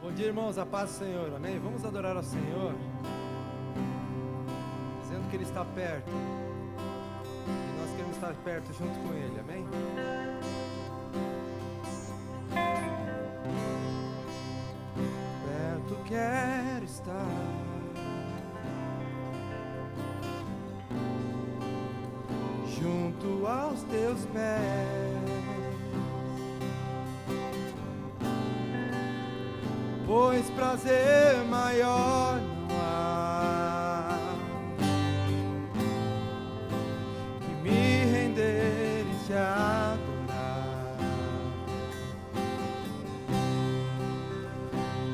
Bom dia, irmãos, a paz do Senhor, amém? Vamos adorar ao Senhor, dizendo que Ele está perto, e nós queremos estar perto junto com Ele, amém? Perto quero estar, junto aos teus pés, pois prazer maior não há que me render e te adorar.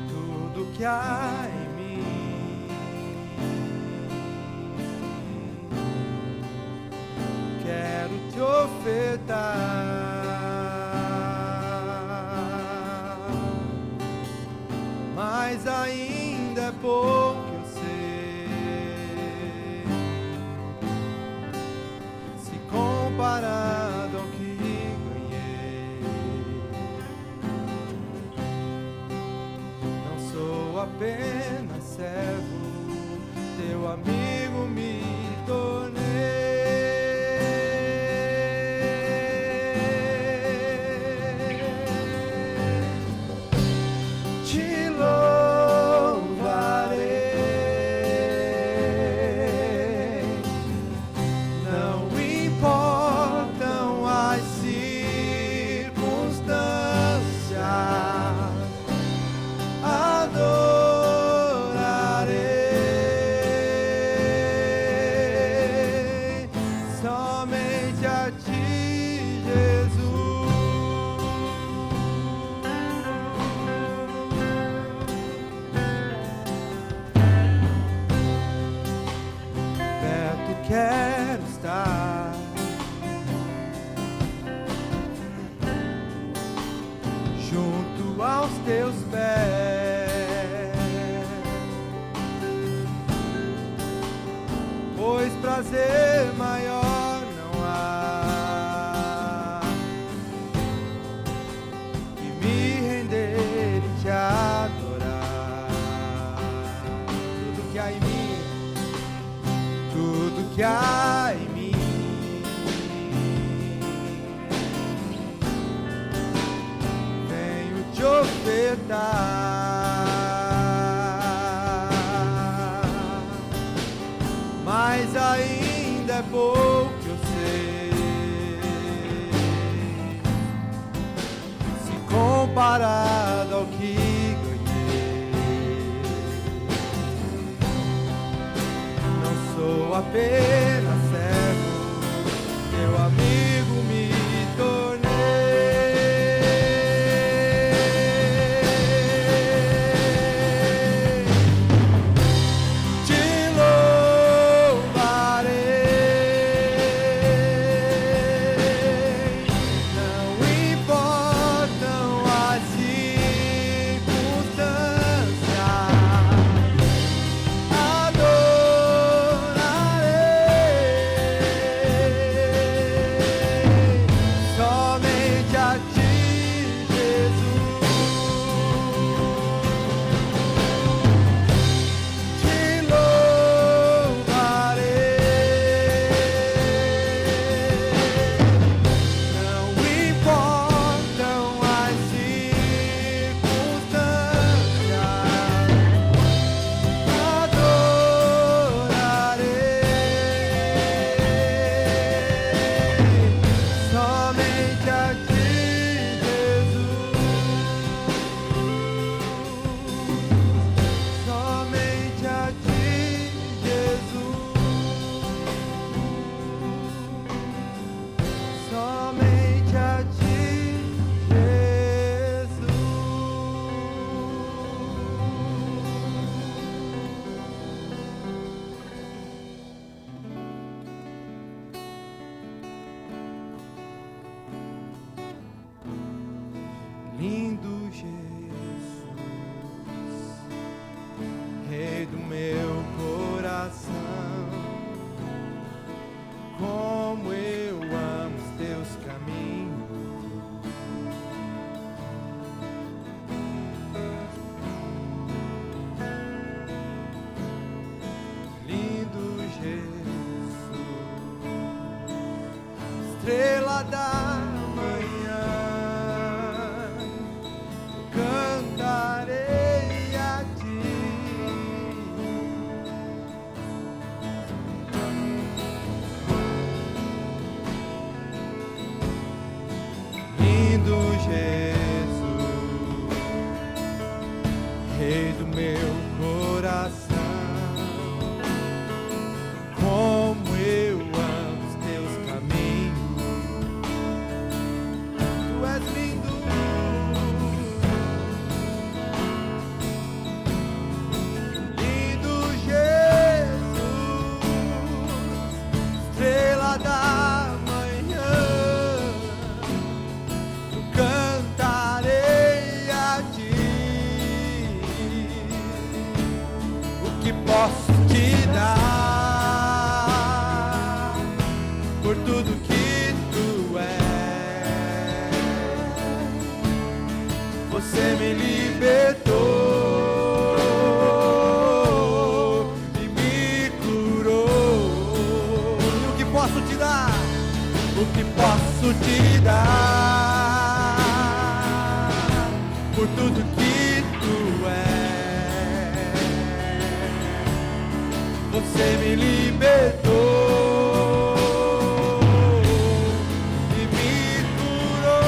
Tudo que há em mim quero te ofertar. Mas ainda é pouco, eu sei, se comparado ao que ganhei. Não sou apenas servo, teu amigo me tornei. Quero estar junto aos teus pés, pois prazer maior não há que me render e te adorar. Tudo que há em mim, tudo que há em mim venho te ofertar, mas ainda é pouco, eu sei, se comparado ao que sou apenas servo, teu amigo me tornei. Te louvarei, não importam as circunstâncias. Adorarei. estrela da manhã, cantarei a ti. Lindo Jesus, Rei do meu coração, como eu amo os teus caminhos. Tu és lindo, lindo Jesus, estrela da manhã, eu cantarei a ti. O que posso te dar por tudo que tu és? Você me libertou e me curou. E o que posso te dar? O que posso te dar por tudo que tu és? Você me libertou e me curou.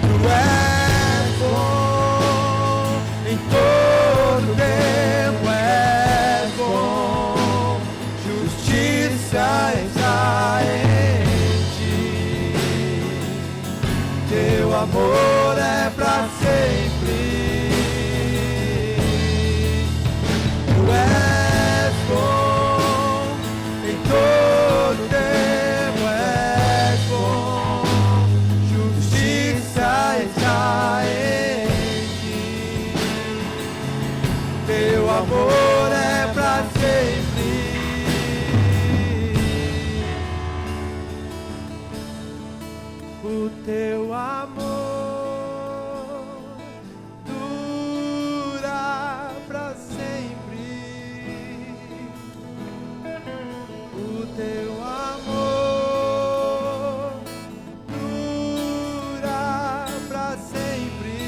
Tu és bom em todo tempo, és bom, justiça está em ti. Teu amor é pra sempre. Tu és bom em todo tempo, és bom, justiça está em ti. Teu amor é pra sempre. O teu amor dura pra sempre. O teu amor dura pra sempre.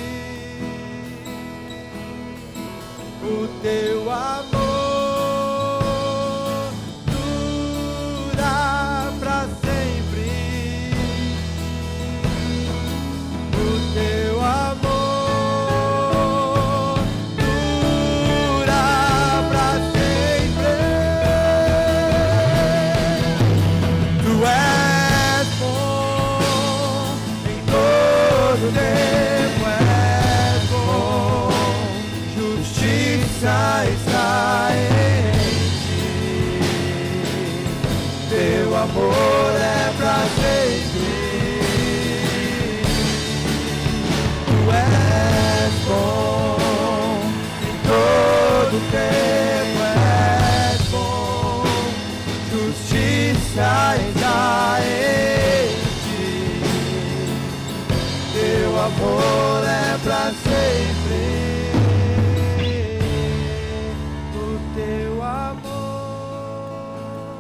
O teu amor dura pra sempre. O teu amor dura pra sempre. Tu és bom em todo tempo, és bom, justiça está em ti. Teu amor é pra sempre. Tu és bom em todo tempo, és bom, justiça está em ti. Teu amor é pra sempre. O teu amor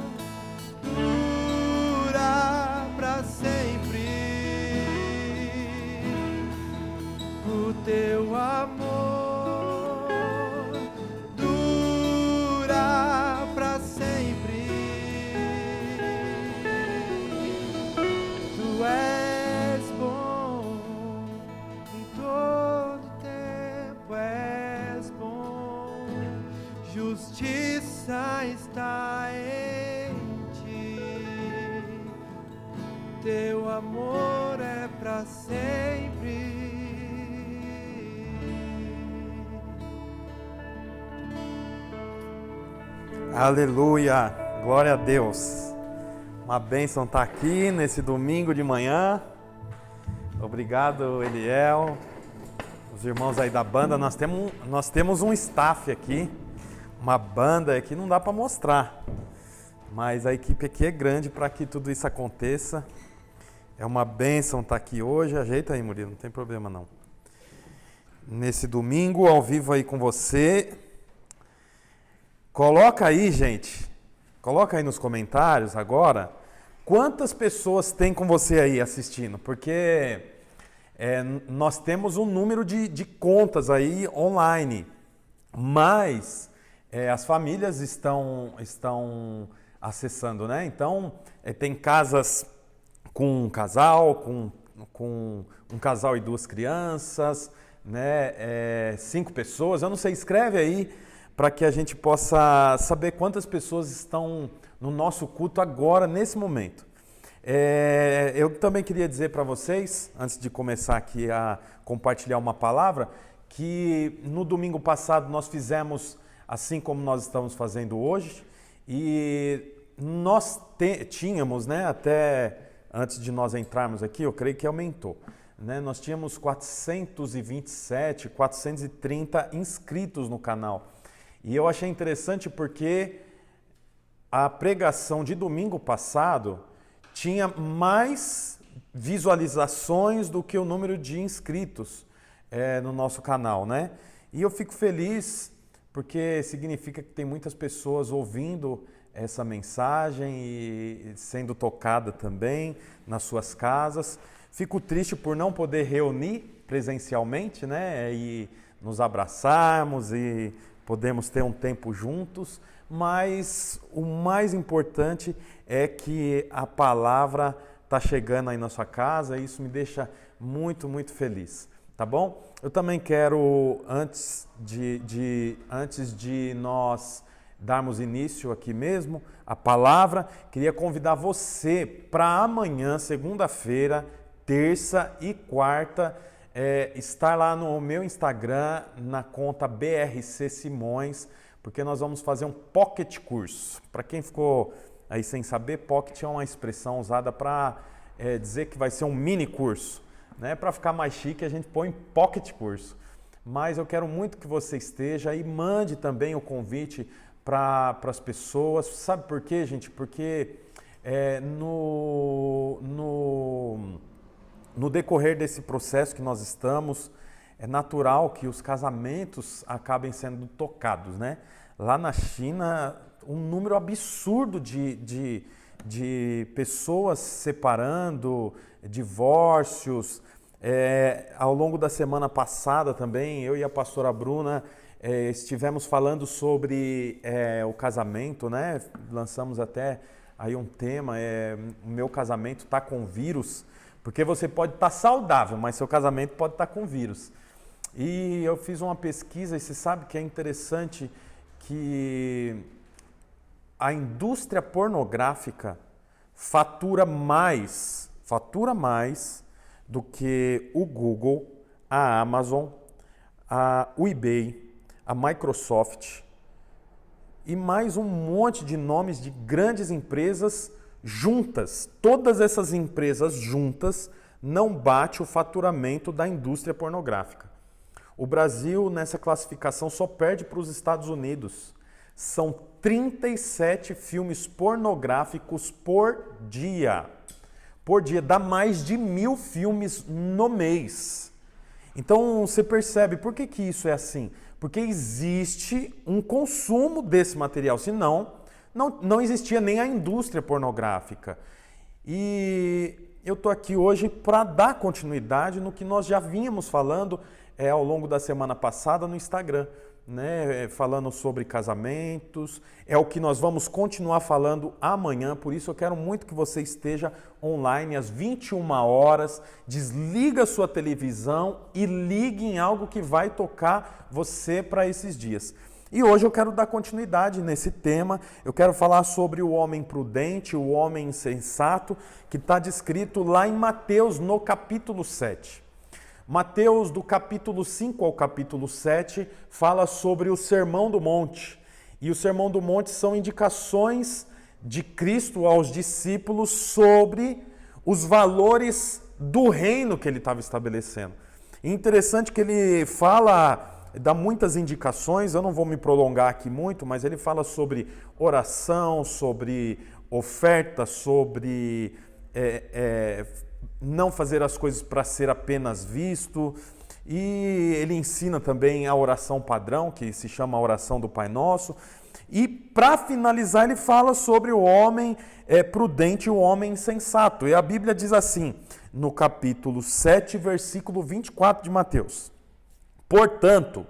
dura pra sempre. O teu amor dura pra sempre. Tu és bom em todo tempo, és bom, justiça está em ti. Teu amor é pra sempre. Aleluia, glória a Deus. Uma bênção estar aqui nesse domingo de manhã. Obrigado, Eliel, os irmãos aí da banda. Nós temos um staff aqui, uma banda aqui, não dá para mostrar, mas a equipe aqui é grande para que tudo isso aconteça. É uma bênção estar aqui hoje. Ajeita aí, Murilo, não tem problema não. Nesse domingo, ao vivo aí com você. Coloca aí, gente, Coloca aí nos comentários agora quantas pessoas tem com você aí assistindo, porque nós temos um número de contas aí online, mas as famílias estão acessando, né? Então, tem casas com um casal, com um casal e 2 crianças, né? 5 pessoas, eu não sei, escreve aí para que a gente possa saber quantas pessoas estão no nosso culto agora, nesse momento. Eu também queria dizer para vocês, antes de começar aqui a compartilhar uma palavra, que no domingo passado nós fizemos assim como nós estamos fazendo hoje, e nós tínhamos, né, até antes de nós entrarmos aqui, eu creio que aumentou, né, nós tínhamos 427, 430 inscritos no canal. E eu achei interessante porque a pregação de domingo passado tinha mais visualizações do que o número de inscritos no nosso canal, né? E eu fico feliz porque significa que tem muitas pessoas ouvindo essa mensagem e sendo tocada também nas suas casas. Fico triste por não poder reunir presencialmente, né? E nos abraçarmos e podemos ter um tempo juntos, mas o mais importante é que a palavra está chegando aí na sua casa e isso me deixa muito, muito feliz, tá bom? Eu também quero, antes de nós darmos início aqui mesmo, a palavra, queria convidar você para amanhã, segunda-feira, terça e quarta, estar lá no meu Instagram, na conta BRC Simões, porque nós vamos fazer um pocket curso. Para quem ficou aí sem saber, pocket é uma expressão usada para dizer que vai ser um mini curso, né? Para ficar mais chique, a gente põe pocket curso. Mas eu quero muito que você esteja e mande também o convite para as pessoas. Sabe por quê, gente? Porque no decorrer desse processo que nós estamos, é natural que os casamentos acabem sendo tocados, né? Lá na China, um número absurdo de pessoas separando, divórcios. Ao longo da semana passada também, eu e a pastora Bruna estivemos falando sobre o casamento, né? Lançamos até aí um tema, o meu casamento está com vírus, porque você pode estar saudável, mas seu casamento pode estar com vírus. E eu fiz uma pesquisa e você sabe que é interessante que a indústria pornográfica fatura mais do que o Google, a Amazon, o eBay, a Microsoft e mais um monte de nomes de grandes empresas juntas. Todas essas empresas juntas não bate o faturamento da indústria pornográfica. O Brasil, nessa classificação, só perde para os Estados Unidos. São 37 filmes pornográficos por dia. Por dia, dá mais de 1000 filmes no mês. Então, você percebe, por que isso é assim? Porque existe um consumo desse material, senão não existia nem a indústria pornográfica. E eu estou aqui hoje para dar continuidade no que nós já vínhamos falando ao longo da semana passada no Instagram, né? Falando sobre casamentos, é o que nós vamos continuar falando amanhã, por isso eu quero muito que você esteja online às 21 horas, desliga sua televisão e ligue em algo que vai tocar você para esses dias. E hoje eu quero dar continuidade nesse tema, eu quero falar sobre o homem prudente, o homem insensato, que está descrito lá em Mateus, no capítulo 7. Mateus, do capítulo 5 ao capítulo 7, fala sobre o Sermão do Monte. E o Sermão do Monte são indicações de Cristo aos discípulos sobre os valores do reino que ele estava estabelecendo. E interessante que ele dá muitas indicações, eu não vou me prolongar aqui muito, mas ele fala sobre oração, sobre oferta, sobre não fazer as coisas para ser apenas visto. E ele ensina também a oração padrão, que se chama a oração do Pai Nosso. E para finalizar, ele fala sobre o homem prudente e o homem insensato. E a Bíblia diz assim, no capítulo 7, versículo 24 de Mateus: portanto,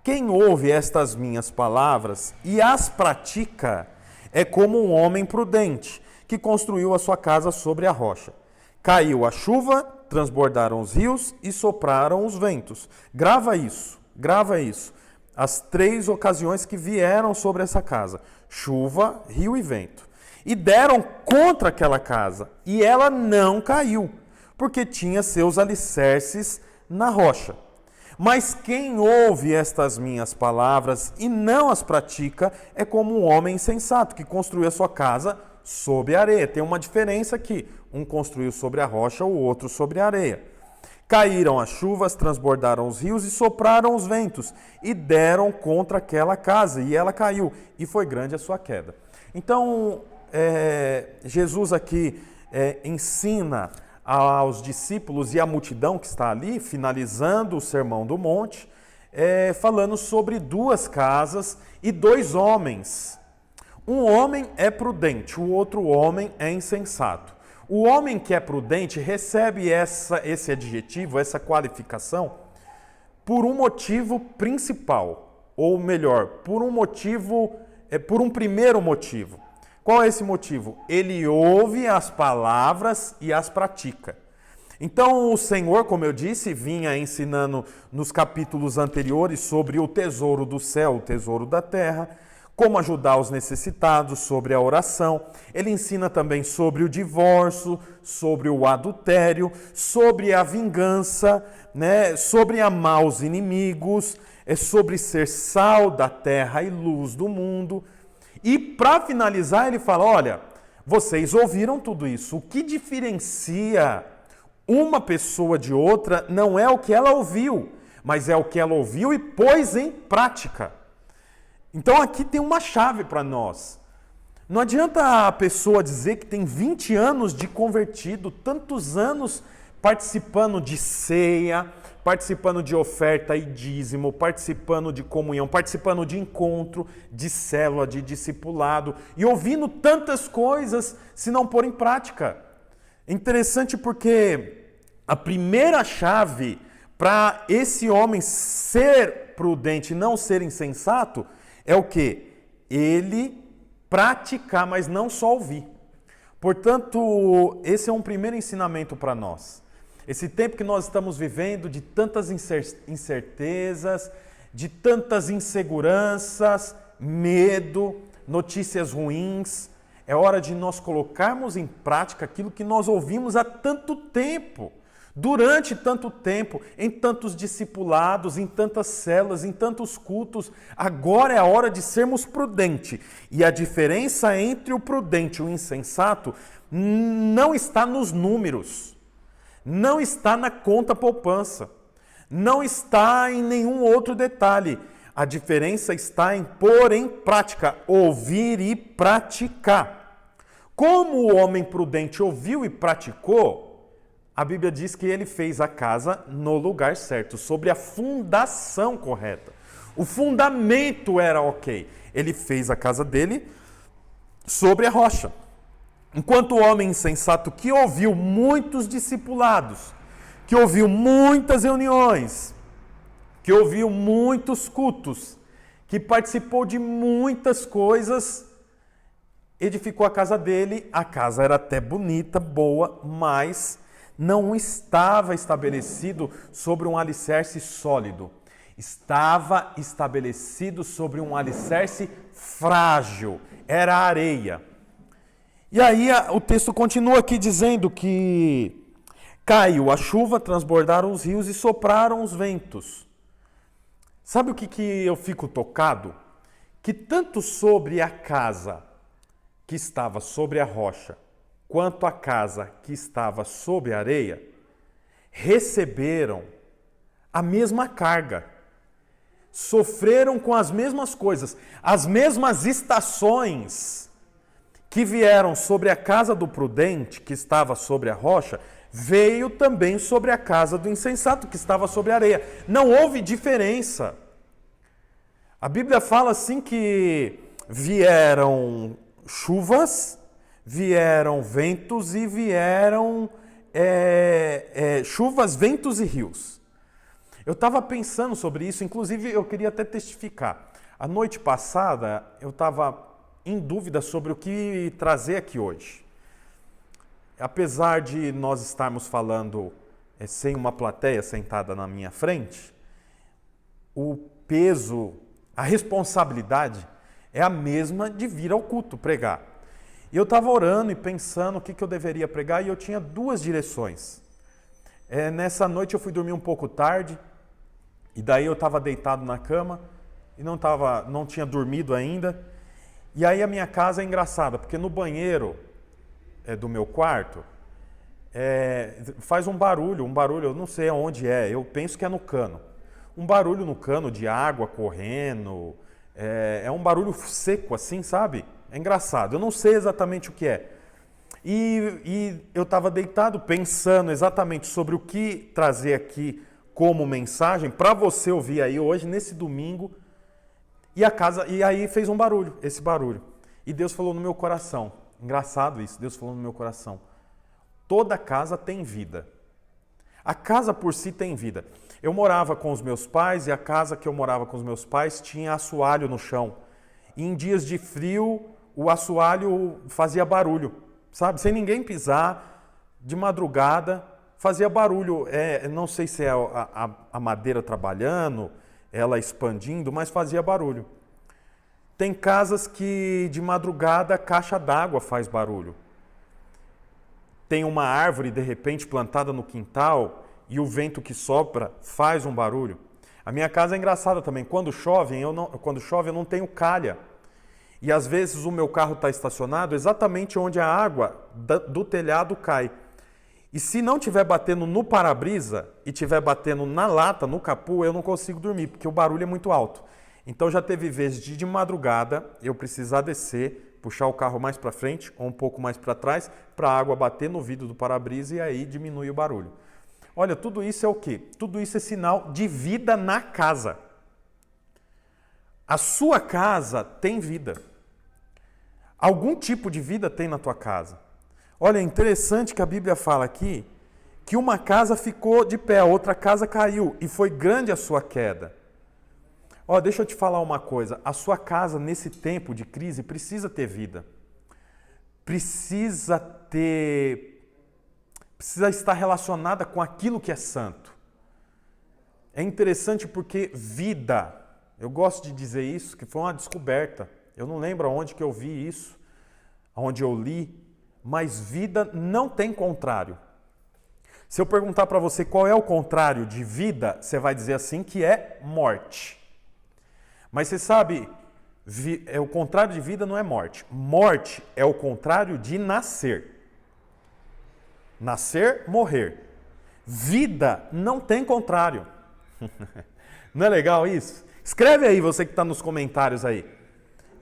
quem ouve estas minhas palavras e as pratica é como um homem prudente, que construiu a sua casa sobre a rocha. Caiu a chuva, transbordaram os rios e sopraram os ventos. Grava isso. As 3 ocasiões que vieram sobre essa casa: chuva, rio e vento. E deram contra aquela casa, e ela não caiu, porque tinha seus alicerces na rocha. Mas quem ouve estas minhas palavras e não as pratica é como um homem insensato, que construiu a sua casa sobre a areia. Tem uma diferença aqui. Um construiu sobre a rocha, o outro sobre a areia. Caíram as chuvas, transbordaram os rios e sopraram os ventos, e deram contra aquela casa, e ela caiu, e foi grande a sua queda. Então, Jesus aqui ensina aos discípulos e à multidão que está ali, finalizando o Sermão do Monte, falando sobre 2 casas e 2 homens. Um homem é prudente, o outro homem é insensato. O homem que é prudente recebe esse adjetivo, essa qualificação, por um motivo principal, ou melhor, por um primeiro motivo. Qual é esse motivo? Ele ouve as palavras e as pratica. Então o Senhor, como eu disse, vinha ensinando nos capítulos anteriores sobre o tesouro do céu, o tesouro da terra, como ajudar os necessitados, sobre a oração. Ele ensina também sobre o divórcio, sobre o adultério, sobre a vingança, sobre amar os inimigos, sobre ser sal da terra e luz do mundo. E para finalizar, ele fala: olha, vocês ouviram tudo isso. O que diferencia uma pessoa de outra não é o que ela ouviu, mas é o que ela ouviu e pôs em prática. Então aqui tem uma chave para nós. Não adianta a pessoa dizer que tem 20 anos de convertido, tantos anos participando de ceia, participando de oferta e dízimo, participando de comunhão, participando de encontro, de célula, de discipulado, e ouvindo tantas coisas, se não pôr em prática. É interessante porque a primeira chave para esse homem ser prudente e não ser insensato é o quê? Ele praticar, mas não só ouvir. Portanto, esse é um primeiro ensinamento para nós. Esse tempo que nós estamos vivendo de tantas incertezas, de tantas inseguranças, medo, notícias ruins, é hora de nós colocarmos em prática aquilo que nós ouvimos há tanto tempo, durante tanto tempo, em tantos discipulados, em tantas células, em tantos cultos. Agora é a hora de sermos prudentes. E a diferença entre o prudente e o insensato não está nos números, não está na conta poupança, não está em nenhum outro detalhe. A diferença está em pôr em prática, ouvir e praticar. Como o homem prudente ouviu e praticou, a Bíblia diz que ele fez a casa no lugar certo, sobre a fundação correta. O fundamento era ok. Ele fez a casa dele sobre a rocha. Enquanto o homem insensato que ouviu muitos discipulados, que ouviu muitas reuniões, que ouviu muitos cultos, que participou de muitas coisas, edificou a casa dele. A casa era até bonita, boa, mas não estava estabelecido sobre um alicerce sólido. Estava estabelecido sobre um alicerce frágil. Era areia. E aí o texto continua aqui dizendo que caiu a chuva, transbordaram os rios e sopraram os ventos. Sabe o que eu fico tocado? Que tanto sobre a casa que estava sobre a rocha, quanto a casa que estava sob a areia, receberam a mesma carga, sofreram com as mesmas coisas, as mesmas estações que vieram sobre a casa do prudente, que estava sobre a rocha, veio também sobre a casa do insensato, que estava sobre a areia. Não houve diferença. A Bíblia fala assim que vieram chuvas, vieram ventos e vieram chuvas, ventos e rios. Eu estava pensando sobre isso, inclusive eu queria até testificar. A noite passada eu estava em dúvida sobre o que trazer aqui hoje. Apesar de nós estarmos falando sem uma plateia sentada na minha frente, o peso, a responsabilidade é a mesma de vir ao culto pregar. E eu estava orando e pensando o que eu deveria pregar e eu tinha duas direções. Nessa noite eu fui dormir um pouco tarde e daí eu estava deitado na cama e não tinha dormido ainda. E aí a minha casa é engraçada, porque no banheiro do meu quarto faz um barulho, eu não sei aonde eu penso que é no cano. Um barulho no cano de água correndo, é um barulho seco assim, sabe? É engraçado, eu não sei exatamente o que é. E eu estava deitado pensando exatamente sobre o que trazer aqui como mensagem para você ouvir aí hoje, nesse domingo. E aí fez um barulho, esse barulho. E Deus falou no meu coração, engraçado isso, Deus falou no meu coração. Toda casa tem vida. A casa por si tem vida. Eu morava com os meus pais e a casa que eu morava com os meus pais tinha assoalho no chão. E em dias de frio, o assoalho fazia barulho, sabe? Sem ninguém pisar, de madrugada, fazia barulho. Não sei se é a madeira trabalhando, ela expandindo, mas fazia barulho. Tem casas que de madrugada a caixa d'água faz barulho. Tem uma árvore de repente plantada no quintal e o vento que sopra faz um barulho. A minha casa é engraçada também. Quando chove eu não tenho calha. E às vezes o meu carro está estacionado exatamente onde a água do telhado cai. E se não estiver batendo no para-brisa e estiver batendo na lata, no capô, eu não consigo dormir, porque o barulho é muito alto. Então já teve vezes de madrugada eu precisar descer, puxar o carro mais para frente ou um pouco mais para trás, para a água bater no vidro do para-brisa e aí diminui o barulho. Olha, tudo isso é o quê? Tudo isso é sinal de vida na casa. A sua casa tem vida. Algum tipo de vida tem na tua casa. Olha, é interessante que a Bíblia fala aqui que uma casa ficou de pé, a outra casa caiu e foi grande a sua queda. Ó, deixa eu te falar uma coisa. A sua casa, nesse tempo de crise, precisa ter vida. Precisa estar relacionada com aquilo que é santo. É interessante porque vida, eu gosto de dizer isso, que foi uma descoberta. Eu não lembro aonde que eu vi isso, aonde eu li, mas vida não tem contrário. Se eu perguntar para você qual é o contrário de vida, você vai dizer assim que é morte. Mas você sabe, o contrário de vida não é morte. Morte é o contrário de nascer. Nascer, morrer. Vida não tem contrário. Não é legal isso? Escreve aí, você que está nos comentários aí.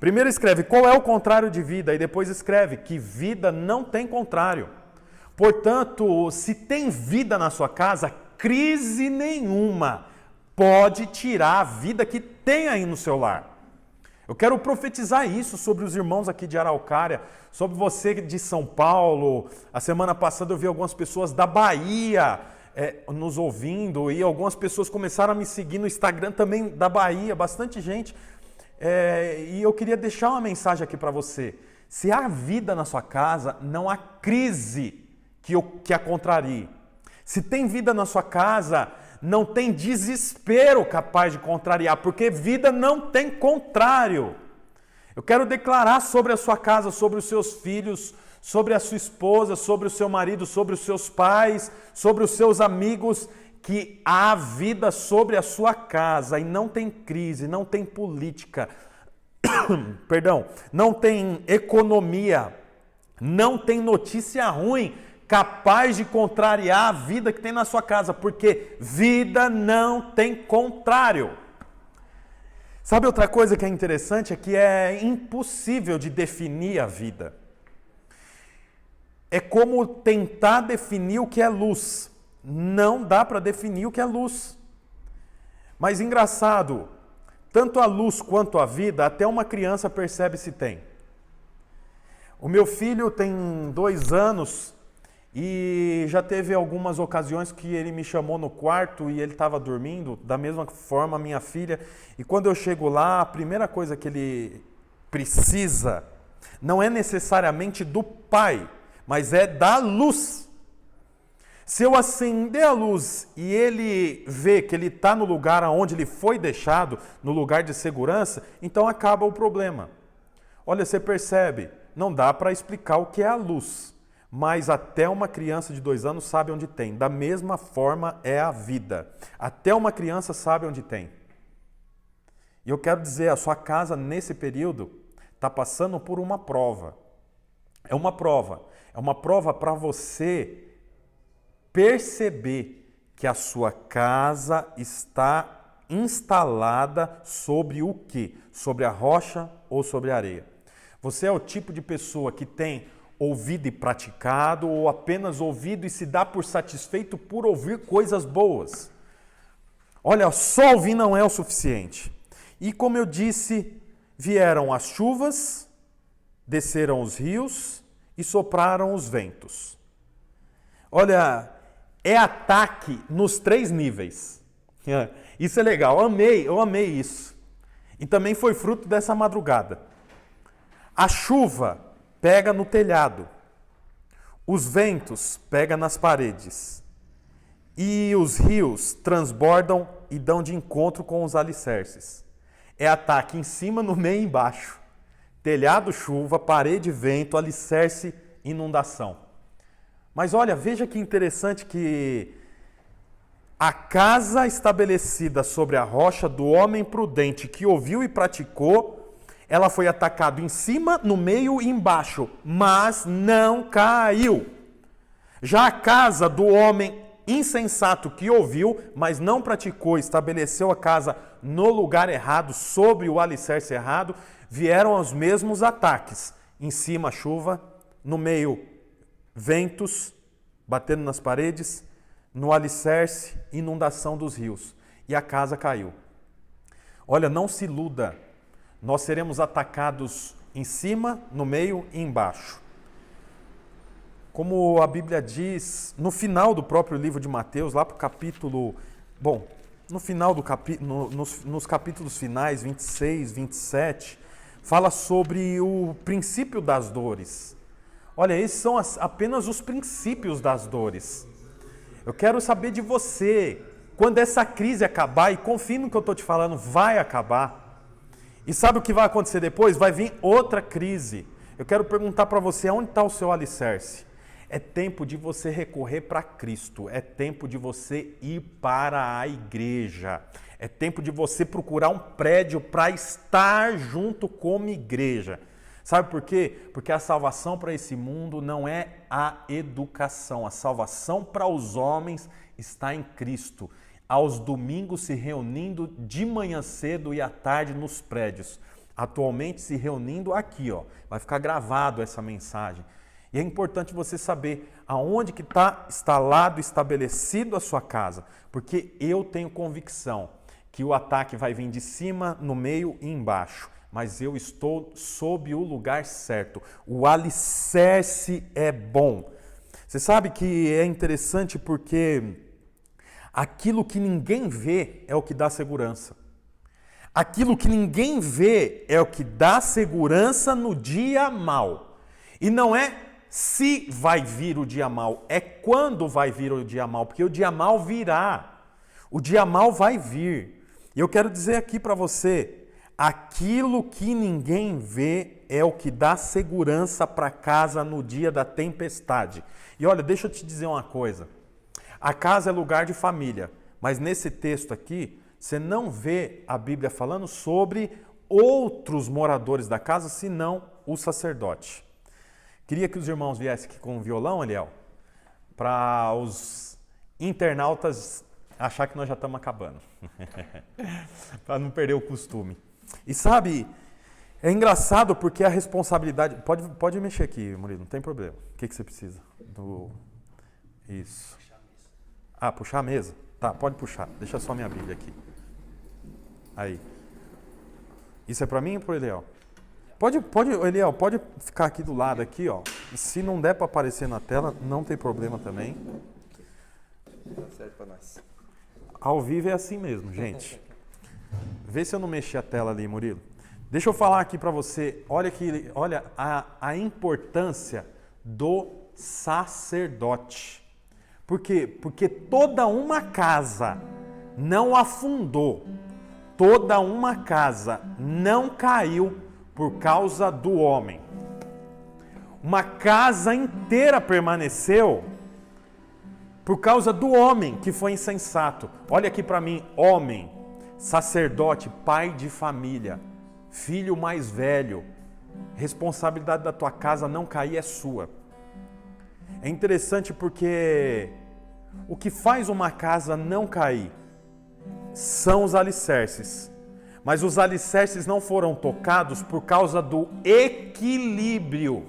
Primeiro escreve qual é o contrário de vida e depois escreve que vida não tem contrário. Portanto, se tem vida na sua casa, crise nenhuma pode tirar a vida que tem aí no seu lar. Eu quero profetizar isso sobre os irmãos aqui de Araucária, sobre você de São Paulo. A semana passada eu vi algumas pessoas da Bahia nos ouvindo e algumas pessoas começaram a me seguir no Instagram também da Bahia, bastante gente. E eu queria deixar uma mensagem aqui para você. Se há vida na sua casa, não há crise que a contrarie. Se tem vida na sua casa, não tem desespero capaz de contrariar, porque vida não tem contrário. Eu quero declarar sobre a sua casa, sobre os seus filhos, sobre a sua esposa, sobre o seu marido, sobre os seus pais, sobre os seus amigos, que há vida sobre a sua casa e não tem crise, não tem política, perdão, não tem economia, não tem notícia ruim capaz de contrariar a vida que tem na sua casa, porque vida não tem contrário. Sabe outra coisa que é interessante? É que é impossível de definir a vida. É como tentar definir o que é luz. Não dá para definir o que é luz. Mas engraçado, Tanto a luz quanto a vida, até uma criança percebe se tem. O meu filho tem 2 anos e já teve algumas ocasiões que ele me chamou no quarto e ele estava dormindo, da mesma forma a minha filha. E quando eu chego lá, a primeira coisa que ele precisa não é necessariamente do pai, mas é da luz. Se eu acender a luz e ele vê que ele está no lugar onde ele foi deixado, no lugar de segurança, então acaba o problema. Olha, você percebe, não dá para explicar o que é a luz, mas até uma criança de 2 anos sabe onde tem. Da mesma forma é a vida. Até uma criança sabe onde tem. E eu quero dizer, a sua casa nesse período está passando por uma prova. É uma prova para você perceber que a sua casa está instalada sobre o quê? Sobre a rocha ou sobre a areia? Você é o tipo de pessoa que tem ouvido e praticado ou apenas ouvido e se dá por satisfeito por ouvir coisas boas? Olha, só ouvir não é o suficiente. E como eu disse, vieram as chuvas, desceram os rios e sopraram os ventos. Olha, é ataque nos 3 níveis. Isso é legal, eu amei isso. E também foi fruto dessa madrugada. A chuva pega no telhado, os ventos pegam nas paredes e os rios transbordam e dão de encontro com os alicerces. É ataque em cima, no meio e embaixo. Telhado, chuva, parede, vento, alicerce, inundação. Mas olha, veja que interessante que a casa estabelecida sobre a rocha do homem prudente que ouviu e praticou, ela foi atacada em cima, no meio e embaixo, mas não caiu. Já a casa do homem insensato que ouviu, mas não praticou, estabeleceu a casa no lugar errado, sobre o alicerce errado, vieram os mesmos ataques. Em cima, chuva, no meio, ventos batendo nas paredes, no alicerce, inundação dos rios. E a casa caiu. Olha, não se iluda. Nós seremos atacados em cima, no meio e embaixo. Como a Bíblia diz, no final do próprio livro de Mateus, lá para o capítulo... Bom, no final do nos capítulos finais, 26, 27, fala sobre o princípio das dores. Olha, esses são apenas os princípios das dores. Eu quero saber de você, quando essa crise acabar, e confie no que eu estou te falando, vai acabar. E sabe o que vai acontecer depois? Vai vir outra crise. Eu quero perguntar para você, onde está o seu alicerce? É tempo de você recorrer para Cristo, é tempo de você ir para a igreja, é tempo de você procurar um prédio para estar junto como igreja. Sabe por quê? Porque a salvação para esse mundo não é a educação. A salvação para os homens está em Cristo. Aos domingos se reunindo de manhã cedo e à tarde nos prédios. Atualmente se reunindo aqui, ó. Vai ficar gravado essa mensagem. E é importante você saber aonde que está instalado, estabelecido a sua casa. Porque eu tenho convicção que o ataque vai vir de cima, no meio e embaixo. Mas eu estou sob o lugar certo. O alicerce é bom. Você sabe que é interessante porque aquilo que ninguém vê é o que dá segurança. Aquilo que ninguém vê é o que dá segurança no dia mau. E não é se vai vir o dia mau, é quando vai vir o dia mau, porque o dia mau virá. O dia mau vai vir. E eu quero dizer aqui para você, aquilo que ninguém vê é o que dá segurança para casa no dia da tempestade. E olha, deixa eu te dizer uma coisa. A casa é lugar de família, mas nesse texto aqui, você não vê a Bíblia falando sobre outros moradores da casa, senão o sacerdote. Queria que os irmãos viessem aqui com o violão, Eliel, para os internautas achar que nós já estamos acabando. Para não perder o costume. E sabe, é engraçado porque a responsabilidade... Pode mexer aqui, Murilo, não tem problema. O que você precisa? Isso. Puxar a mesa? Tá, pode puxar. Deixa só minha Bíblia aqui. Aí. Isso é para mim ou para o Eliel? Eliel, pode ficar aqui do lado aqui, ó. E se não der para aparecer na tela, não tem problema também. Tá certo pra nós. Ao vivo é assim mesmo, gente. Vê se eu não mexi a tela ali, Murilo. Deixa eu falar aqui para você. Olha a importância do sacerdote. Por quê? Porque toda uma casa não afundou. Toda uma casa não caiu por causa do homem. Uma casa inteira permaneceu por causa do homem que foi insensato. Olha aqui para mim, homem, sacerdote, pai de família, filho mais velho, responsabilidade da tua casa não cair é sua. É interessante porque o que faz uma casa não cair são os alicerces. Mas os alicerces não foram tocados por causa do equilíbrio.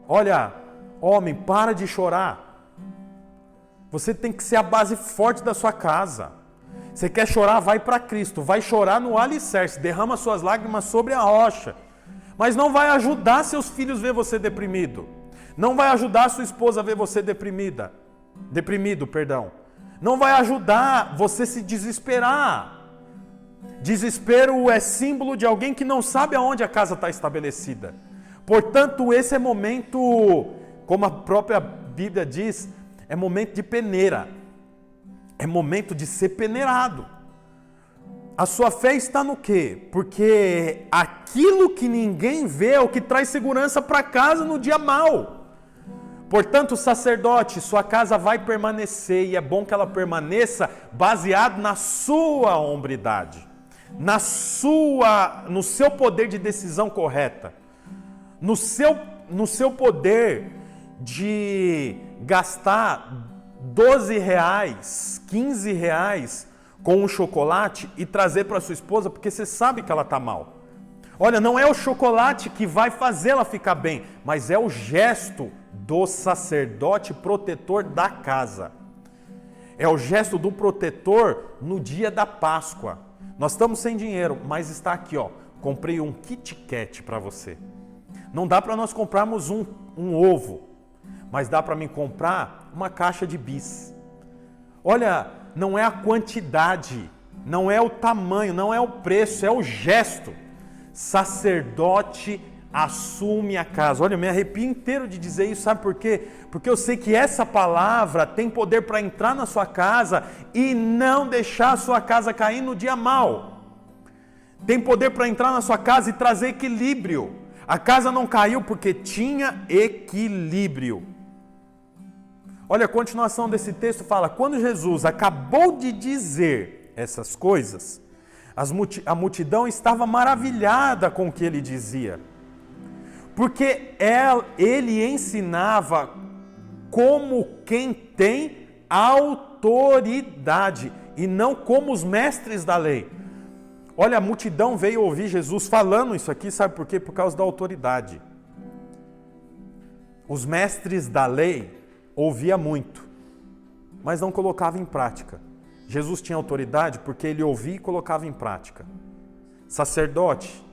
Olha, homem, para de chorar. Você tem que ser a base forte da sua casa. Você quer chorar, vai para Cristo. Vai chorar no alicerce. Derrama suas lágrimas sobre a rocha. Mas não vai ajudar seus filhos a ver você deprimido. Não vai ajudar sua esposa a ver você deprimido. Não vai ajudar você se desesperar. Desespero é símbolo de alguém que não sabe aonde a casa está estabelecida. Portanto, esse é momento, como a própria Bíblia diz, é momento de peneira. É momento de ser peneirado. A sua fé está no quê? Porque aquilo que ninguém vê é o que traz segurança para casa no dia mau. Portanto, sacerdote, sua casa vai permanecer e é bom que ela permaneça baseado na sua hombridade, no seu poder de decisão correta, no seu poder de gastar R$12, R$15 com um chocolate e trazer para sua esposa porque você sabe que ela está mal. Olha, não é o chocolate que vai fazer ela ficar bem, mas é o gesto do sacerdote protetor da casa. É o gesto do protetor no dia da Páscoa. Nós estamos sem dinheiro, mas está aqui, ó. Comprei um Kit Kat para você. Não dá para nós comprarmos um ovo, mas dá para mim comprar uma caixa de bis. Olha, não é a quantidade, não é o tamanho, não é o preço, é o gesto. Sacerdote assume a casa. Olha, eu me arrepio inteiro de dizer isso, sabe por quê? Porque eu sei que essa palavra tem poder para entrar na sua casa e não deixar a sua casa cair no dia mau. Tem poder para entrar na sua casa e trazer equilíbrio. A casa não caiu porque tinha equilíbrio. Olha, a continuação desse texto fala: quando Jesus acabou de dizer essas coisas, a multidão estava maravilhada com o que ele dizia. Porque ele ensinava como quem tem autoridade e não como os mestres da lei. Olha, a multidão veio ouvir Jesus falando isso aqui, sabe por quê? Por causa da autoridade. Os mestres da lei ouviam muito, mas não colocavam em prática. Jesus tinha autoridade porque ele ouvia e colocava em prática. Sacerdote,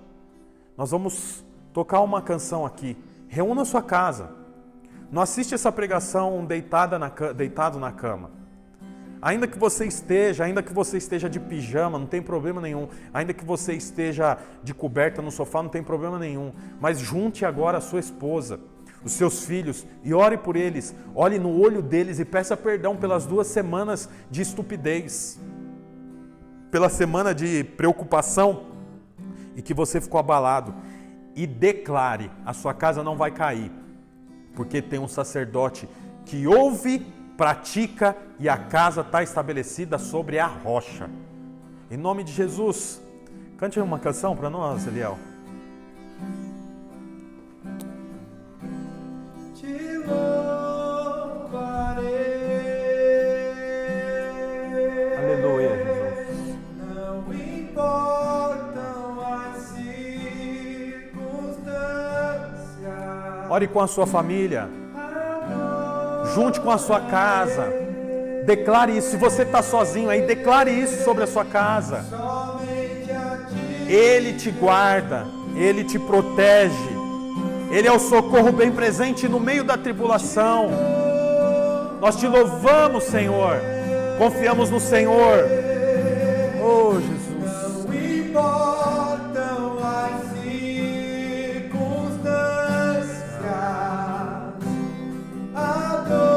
nós vamos tocar uma canção aqui. Reúna a sua casa. Não assiste essa pregação deitado na cama. Ainda que você esteja de pijama, não tem problema nenhum. Ainda que você esteja de coberta no sofá, não tem problema nenhum. Mas junte agora a sua esposa, os seus filhos, e ore por eles. Olhe no olho deles e peça perdão pelas 2 semanas de estupidez, pela semana de preocupação e que você ficou abalado. E declare: a sua casa não vai cair, porque tem um sacerdote que ouve, pratica e a casa está estabelecida sobre a rocha. Em nome de Jesus, cante uma canção para nós, Eliel. Te louvarei. Aleluia, Jesus. Não importam as circunstâncias. Ore com a sua família. Junte com a sua casa. Declare isso. Se você está sozinho aí, declare isso sobre a sua casa. Somente a ti Ele te guarda, Ele te protege, Ele é o socorro bem presente no meio da tribulação. Nós te louvamos, Senhor, confiamos no Senhor. Oh, Jesus. Não importam as circunstâncias, adorarei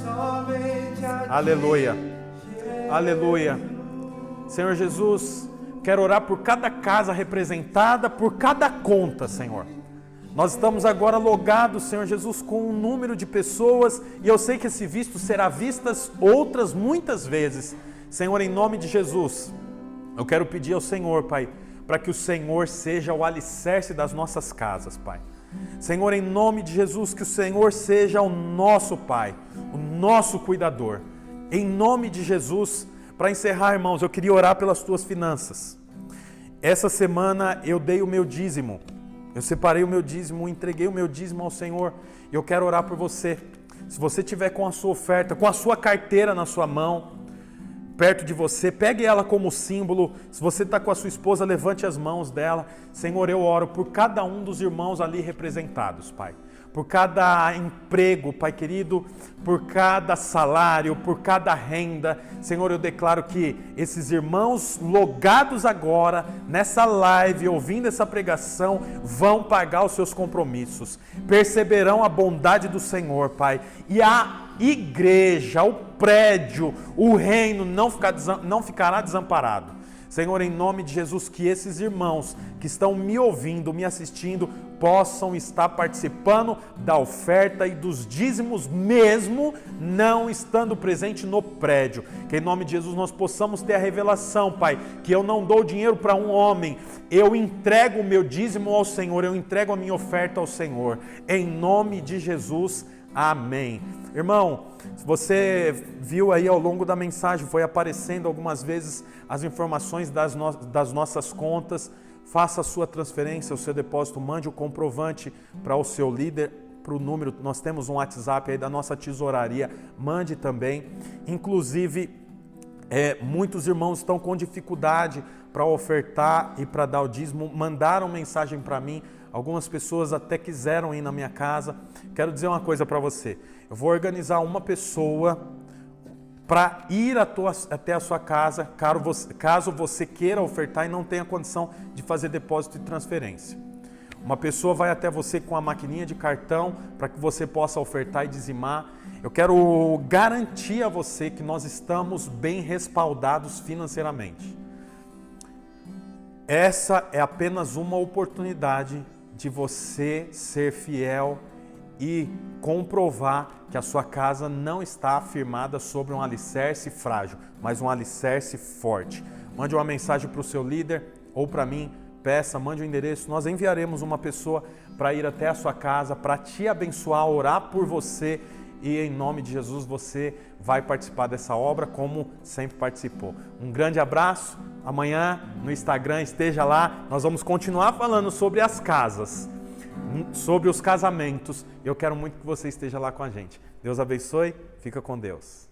somente a Ti. Aleluia, aleluia. Senhor Jesus, quero orar por cada casa representada, por cada conta, Senhor. Nós estamos agora logados, Senhor Jesus, com um número de pessoas, e eu sei que esse visto será vistas outras muitas vezes. Senhor, em nome de Jesus, eu quero pedir ao Senhor, Pai, para que o Senhor seja o alicerce das nossas casas, Pai. Senhor, em nome de Jesus, que o Senhor seja o nosso Pai, o nosso cuidador. Em nome de Jesus, para encerrar, irmãos, eu queria orar pelas tuas finanças. Essa semana eu dei o meu dízimo. Eu separei o meu dízimo, entreguei o meu dízimo ao Senhor. E eu quero orar por você. Se você tiver com a sua oferta, com a sua carteira na sua mão, perto de você, pegue ela como símbolo. Se você está com a sua esposa, levante as mãos dela. Senhor, eu oro por cada um dos irmãos ali representados, Pai. Por cada emprego, Pai querido, por cada salário, por cada renda. Senhor, eu declaro que esses irmãos logados agora, nessa live, ouvindo essa pregação, vão pagar os seus compromissos, perceberão a bondade do Senhor, Pai, e a igreja, o prédio, o reino não ficará desamparado. Senhor, em nome de Jesus, que esses irmãos que estão me ouvindo, me assistindo, possam estar participando da oferta e dos dízimos, mesmo não estando presente no prédio. Que em nome de Jesus nós possamos ter a revelação, Pai, que eu não dou dinheiro para um homem, eu entrego o meu dízimo ao Senhor, eu entrego a minha oferta ao Senhor. Em nome de Jesus, amém. Irmão, se você viu aí ao longo da mensagem, foi aparecendo algumas vezes as informações das nossas contas. Faça a sua transferência, o seu depósito, mande o comprovante para o seu líder, para o número, nós temos um WhatsApp aí da nossa tesouraria, mande também. Inclusive, muitos irmãos estão com dificuldade para ofertar e para dar o dízimo, mandaram mensagem para mim, algumas pessoas até quiseram ir na minha casa. Quero dizer uma coisa para você, eu vou organizar uma pessoa para ir até a sua casa, caso você queira ofertar e não tenha condição de fazer depósito e transferência. Uma pessoa vai até você com a maquininha de cartão para que você possa ofertar e dizimar. Eu quero garantir a você que nós estamos bem respaldados financeiramente. Essa é apenas uma oportunidade de você ser fiel e comprovar que a sua casa não está afirmada sobre um alicerce frágil, mas um alicerce forte. Mande uma mensagem para o seu líder ou para mim, peça, mande o endereço, nós enviaremos uma pessoa para ir até a sua casa, para te abençoar, orar por você e em nome de Jesus você vai participar dessa obra como sempre participou. Um grande abraço, amanhã no Instagram esteja lá, nós vamos continuar falando sobre as casas, sobre os casamentos. Eu quero muito que você esteja lá com a gente. Deus abençoe, fica com Deus.